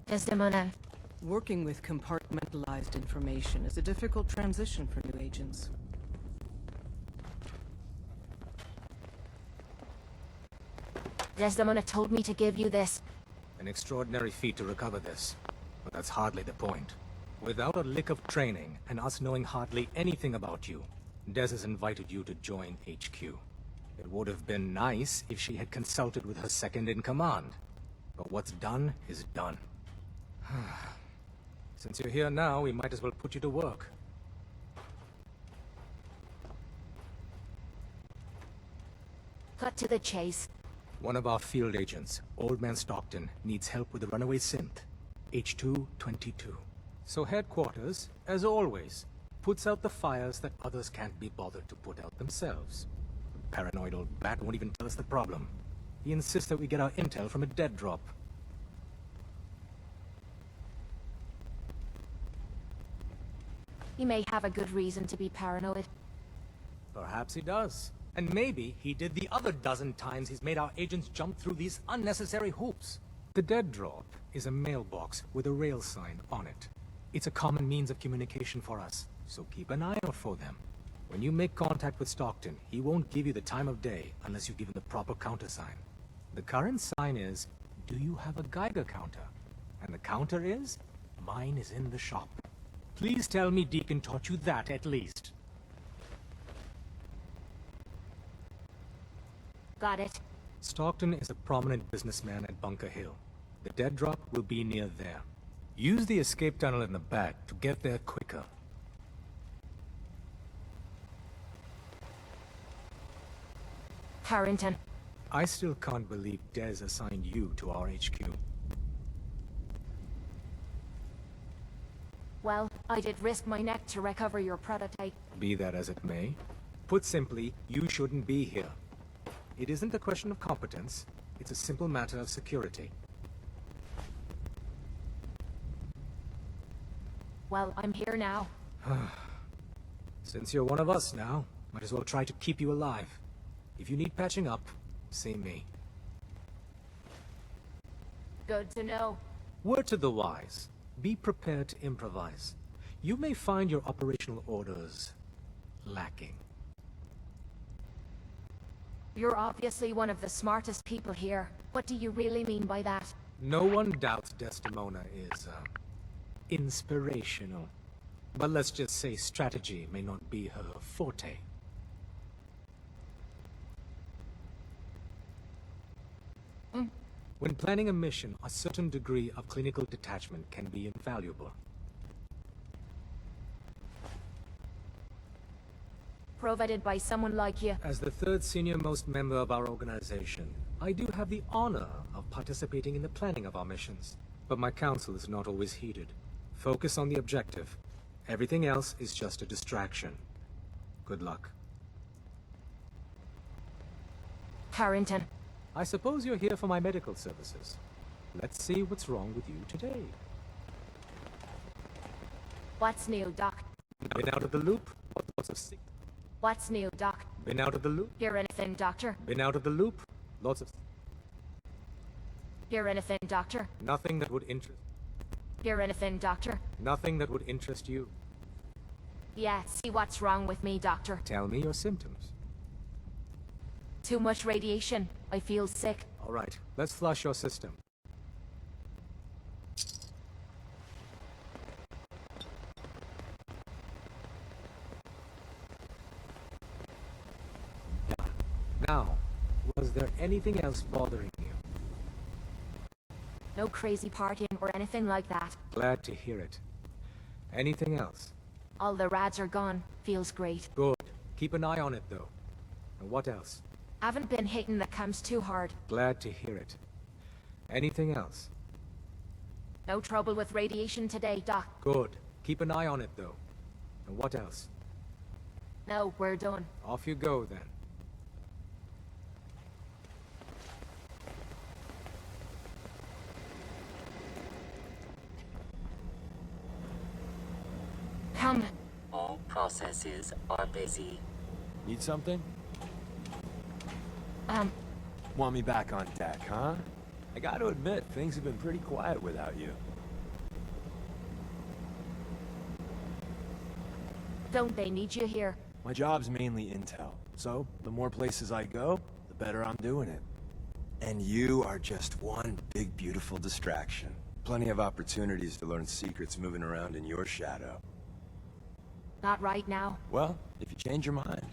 Desdemona. Working with compartmentalized information is a difficult transition for new agents. Desdemona told me to give you this. An extraordinary feat to recover this. But that's hardly the point. Without a lick of training, and us knowing hardly anything about you, Des has invited you to join HQ. It would have been nice if she had consulted with her second-in-command. But what's done is done. Since you're here now, we might as well put you to work. Cut to the chase. One of our field agents, Old Man Stockton, needs help with the runaway synth. H222. So headquarters, as always, puts out the fires that others can't be bothered to put out themselves. The paranoid old bat won't even tell us the problem. He insists that we get our intel from a dead drop. He may have a good reason to be paranoid. Perhaps he does. And maybe he did the other dozen times he's made our agents jump through these unnecessary hoops. The dead drop is a mailbox with a rail sign on it. It's a common means of communication for us, so keep an eye out for them. When you make contact with Stockton, he won't give you the time of day unless you give him the proper countersign. The current sign is, do you have a Geiger counter? And the counter is, mine is in the shop. Please tell me Deacon taught you that at least. Got it. Stockton is a prominent businessman at Bunker Hill. The dead drop will be near there. Use the escape tunnel in the back to get there quicker. Harrington. I still can't believe Des assigned you to our HQ. Well, I did risk my neck to recover your prototype. Be that as it may. Put simply, you shouldn't be here. It isn't a question of competence. It's a simple matter of security. Well, I'm here now. Since you're one of us now, might as well try to keep you alive. If you need patching up, see me. Good to know. Word to the wise. Be prepared to improvise. You may find your operational orders lacking. You're obviously one of the smartest people here. What do you really mean by that? No one doubts Desdemona is, inspirational. But let's just say strategy may not be her forte. When planning a mission, a certain degree of clinical detachment can be invaluable. Provided by someone like you. As the third senior-most member of our organization, I do have the honor of participating in the planning of our missions. But my counsel is not always heeded. Focus on the objective. Everything else is just a distraction. Good luck. Harrington. I suppose you're here for my medical services. Let's see what's wrong with you today. What's new, Doc? Been out of the loop? Lots of sick. What's new, Doc? Been out of the loop? Hear anything, Doctor? Been out of the loop? Lots of... Hear anything, Doctor? Nothing that would interest... Hear anything, Doctor? Nothing that would interest you. Yeah, see what's wrong with me, Doctor. Tell me your symptoms. Too much radiation. I feel sick. All right, let's flush your system. Now, was there anything else bothering you? No crazy partying or anything like that. Glad to hear it. Anything else? All the rads are gone. Feels great. Good. Keep an eye on it, though. And what else? Haven't been hitting the camps too hard. Glad to hear it. Anything else? No trouble with radiation today, Doc. Good. Keep an eye on it, though. And what else? No, we're done. Off you go, then. Come. All processes are busy. Need something? Um, Want me back on deck, huh? I gotta admit, things have been pretty quiet without you. Don't they need you here? My job's mainly intel, so the more places I go, the better I'm doing it. And you are just one big, beautiful distraction. Plenty of opportunities to learn secrets moving around in your shadow. Not right now. Well, if you change your mind.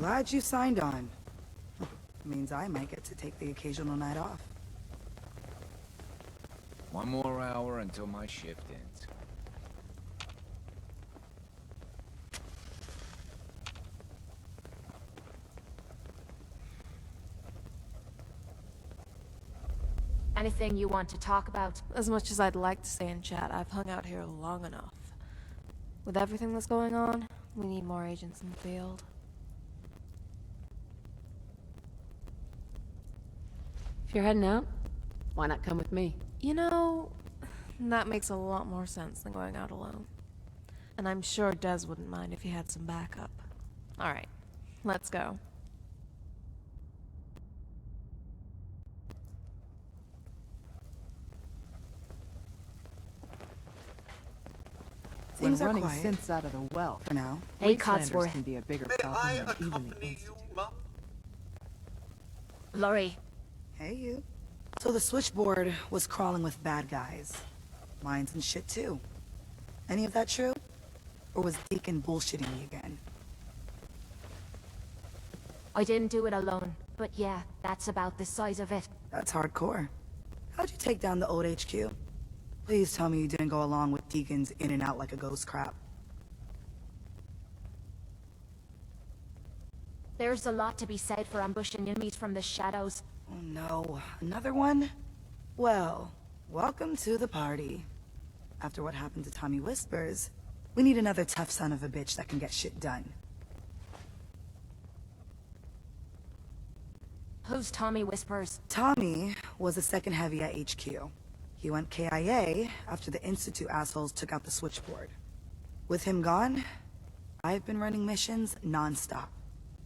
Glad you signed on. Means I might get to take the occasional night off. One more hour until my shift ends. Anything you want to talk about? As much as I'd like to stay and chat, I've hung out here long enough. With everything that's going on, we need more agents in the field. If you're heading out, why not come with me? You know, that makes a lot more sense than going out alone. And I'm sure Des wouldn't mind if he had some backup. Alright, let's go. When Things are running quiet synths out of the well, for now. Hey, Wastelanders Codsworth. can be a bigger May I problem than even the accompany you, ma'am? Laurie, Hey, you. So the switchboard was crawling with bad guys. Mines and shit, too. Any of that true? Or was Deacon bullshitting me again? I didn't do it alone, but yeah, that's about the size of it. That's hardcore. How'd you take down the old HQ? Please tell me you didn't go along with Deacon's in and out like a ghost crap. There's a lot to be said for ambushing enemies from the shadows. Oh no, another one? Well, welcome to the party. After what happened to Tommy Whispers, we need another tough son of a bitch that can get shit done. Who's Tommy Whispers? Tommy was the second heavy at HQ. He went KIA after the Institute assholes took out the switchboard. With him gone, I've been running missions non-stop.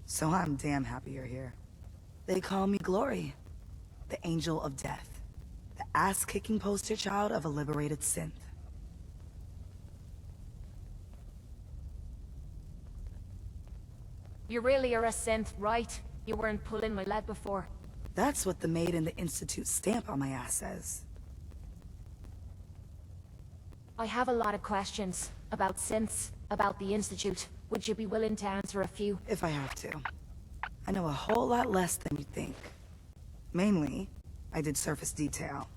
So I'm damn happy you're here. They call me Glory, the Angel of Death, the ass-kicking poster child of a liberated synth. You really are a synth, right? You weren't pulling my leg before. That's what the Made in the Institute stamp on my ass says. I have a lot of questions about synths, about the Institute. Would you be willing to answer a few? If I have to. I know a whole lot less than you think. Mainly, I did surface detail,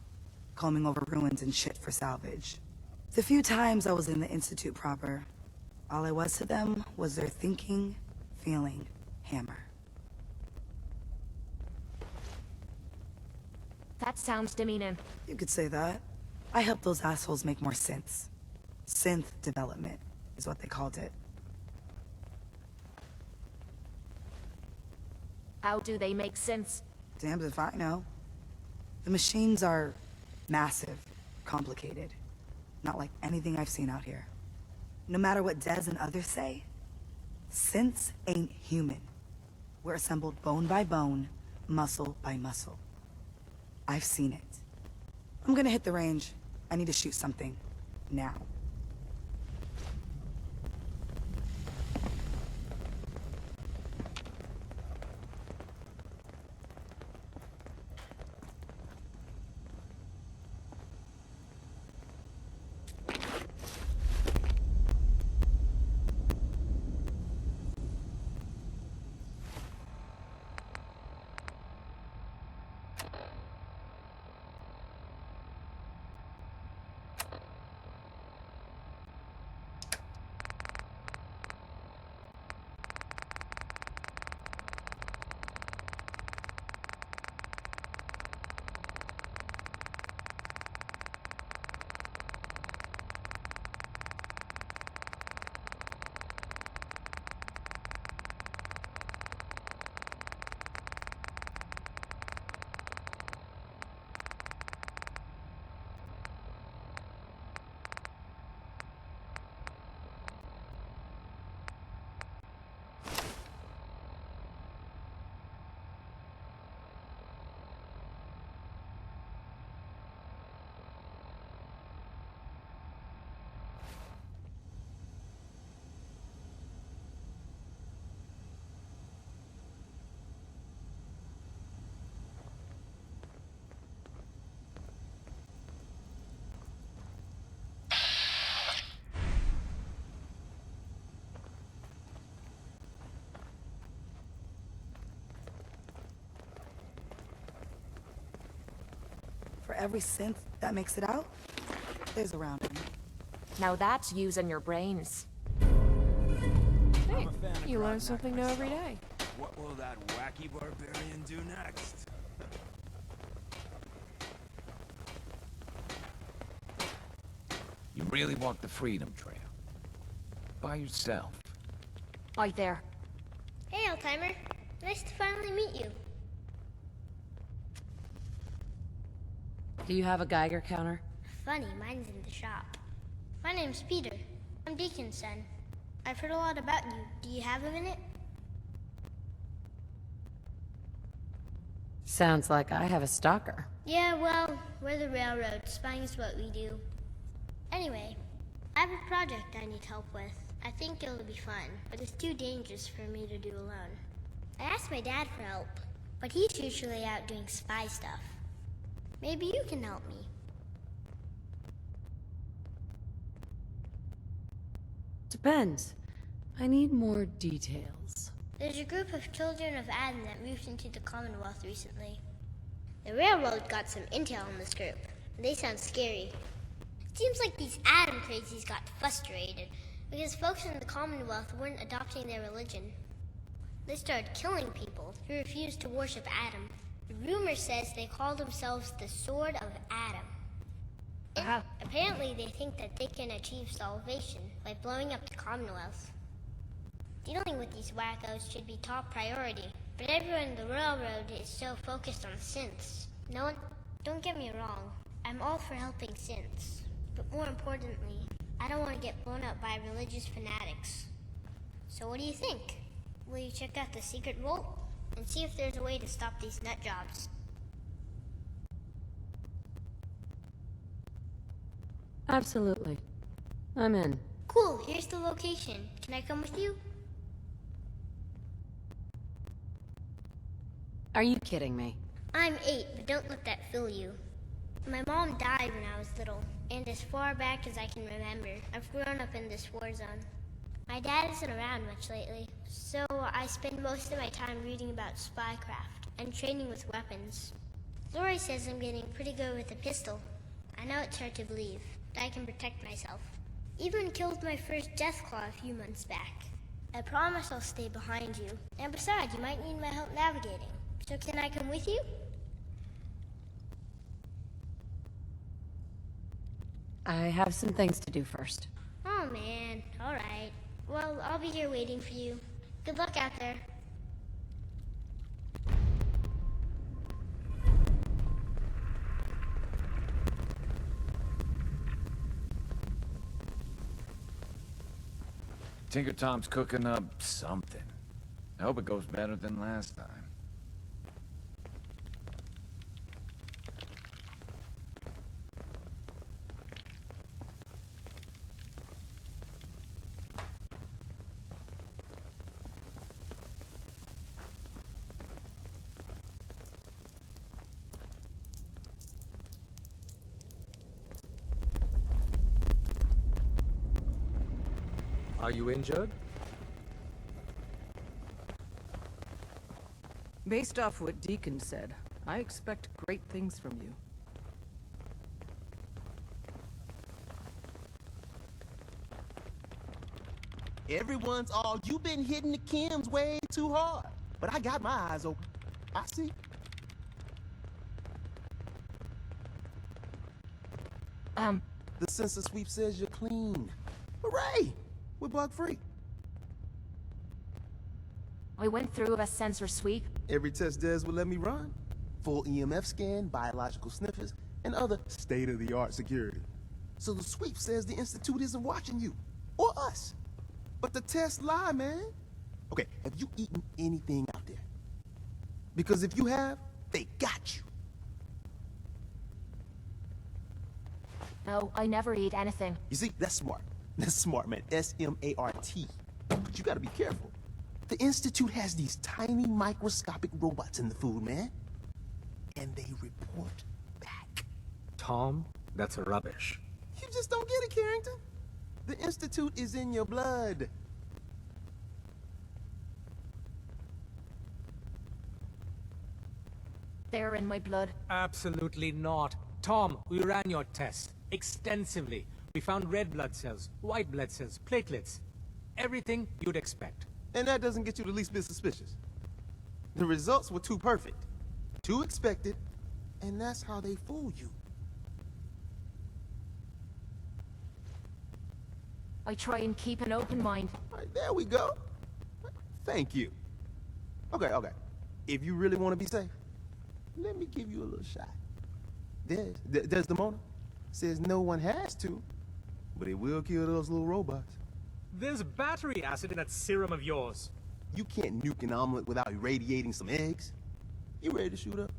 combing over ruins and shit for salvage. The few times I was in the Institute proper, all I was to them was their thinking, feeling hammer. That sounds demeaning. You could say that. I helped those assholes make more synths. Synth development is what they called it. How do they make synths? Damned if I know. The machines are massive, complicated. Not like anything I've seen out here. No matter what Des and others say, synths ain't human. We're assembled bone by bone, muscle by muscle. I've seen it. I'm gonna hit the range. I need to shoot something. Now. every synth that makes it out, there's a round in. Now that's using your brains. Hey, you learn something new every day. What will that wacky barbarian do next? You really walked the Freedom Trail? By yourself? Right there. Hey, old-timer. Nice to finally meet you. Do you have a Geiger counter? Funny, mine's in the shop. My name's Peter. I'm Deacon's son. I've heard a lot about you. Do you have a minute? Sounds like I have a stalker. Yeah, well, we're the railroad. Spying is what we do. Anyway, I have a project I need help with. I think it'll be fun, but it's too dangerous for me to do alone. I asked my dad for help, but he's usually out doing spy stuff. Maybe you can help me. Depends. I need more details. There's a group of children of Adam that moved into the Commonwealth recently. The railroad got some intel on this group, and they sound scary. It seems like these Adam crazies got frustrated because folks in the Commonwealth weren't adopting their religion. They started killing people who refused to worship Adam. The rumor says they call themselves the Sword of Adam. And apparently they think that they can achieve salvation by blowing up the Commonwealth. Dealing with these wackos should be top priority, but everyone in the railroad is so focused on synths. No one, don't get me wrong, I'm all for helping synths, but more importantly, I don't want to get blown up by religious fanatics. So what do you think? Will you check out the secret vault and see if there's a way to stop these nut jobs? Absolutely. I'm in. Cool, here's the location. Can I come with you? Are you kidding me? I'm 8, but don't let that fool you. My mom died when I was little, and as far back as I can remember, I've grown up in this war zone. My dad isn't around much lately, so I spend most of my time reading about spycraft and training with weapons. Lori says I'm getting pretty good with a pistol. I know it's hard to believe, but I can protect myself. Even killed my first Deathclaw a few months back. I promise I'll stay behind you, and besides, you might need my help navigating. So can I come with you? I have some things to do first. Oh man, alright. Well, I'll be here waiting for you. Good luck out there. Tinker Tom's cooking up something. I hope it goes better than last time. Are you injured? Based off what Deacon said, I expect great things from you. Everyone's all, you've been hitting the chems way too hard. But I got my eyes open. I see. The sensor sweep says you're clean. Hooray! We're bug-free. I went through a sensor sweep. Every test Des would let me run. Full EMF scan, biological sniffers, and other state-of-the-art security. So the sweep says the Institute isn't watching you. Or us. But the tests lie, man. Okay, have you eaten anything out there? Because if you have, they got you. No, I never eat anything. You see, that's smart. That's smart, man. S-M-A-R-T. But you gotta be careful. The Institute has these tiny microscopic robots in the food, man. And they report back. Tom, that's rubbish. You just don't get it, Carrington. The Institute is in your blood. They're in my blood. Absolutely not. Tom, we ran your test extensively. We found red blood cells, white blood cells, platelets. Everything you'd expect. And that doesn't get you the least bit suspicious. The results were too perfect, too expected, and that's how they fool you. I try and keep an open mind. All right, there we go. Thank you. Okay. If you really want to be safe, let me give you a little shot. Desdemona says no one has to, but it will kill those little robots. There's battery acid in that serum of yours. You can't nuke an omelet without irradiating some eggs. You ready to shoot up?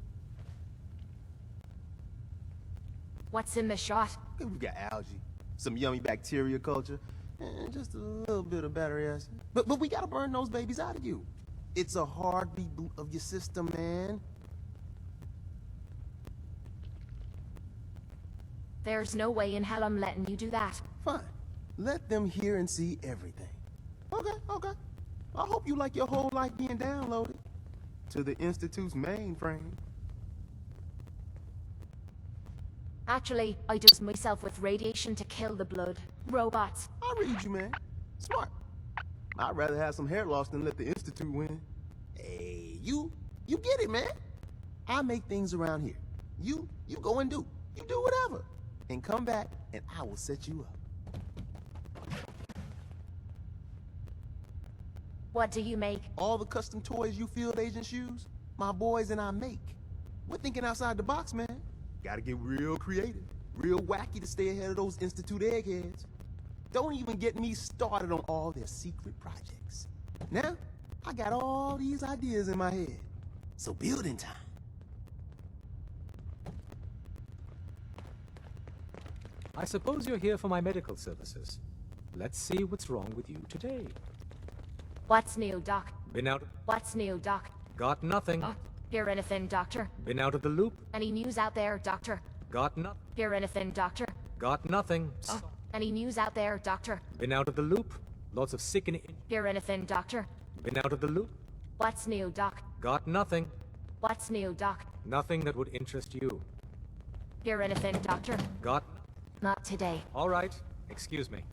What's in the shot? Okay, we got algae, some yummy bacteria culture, and just a little bit of battery acid. But we gotta burn those babies out of you. It's a hard reboot of your system, man. There's no way in hell I'm letting you do that. Fine. Let them hear and see everything. Okay. I hope you like your whole life being downloaded to the Institute's mainframe. Actually, I dosed myself with radiation to kill the blood. Robots. I read you, man. Smart. I'd rather have some hair loss than let the Institute win. Hey, you get it, man. I make things around here. You go and do. You do whatever. And come back, and I will set you up. What do you make? All the custom toys you field agents use, my boys and I make. We're thinking outside the box, man. Gotta get real creative, real wacky to stay ahead of those Institute eggheads. Don't even get me started on all their secret projects. Now, I got all these ideas in my head. So building time. I suppose you're here for my medical services. Let's see what's wrong with you today. What's new, Doc? Been out... What's new, Doc? Got nothing. Hear anything, Doctor? Been out of the loop. Any news out there, Doctor? Got nothing. Hear anything, Doctor? Got nothing. Any news out there, Doctor? Been out of the loop. Lots of sick and... Hear anything, Doctor? Been out of the loop. What's new, Doc? Got nothing. What's new, Doc? Nothing that would interest you. Hear anything, Doctor? Got... Not today. All right. Excuse me.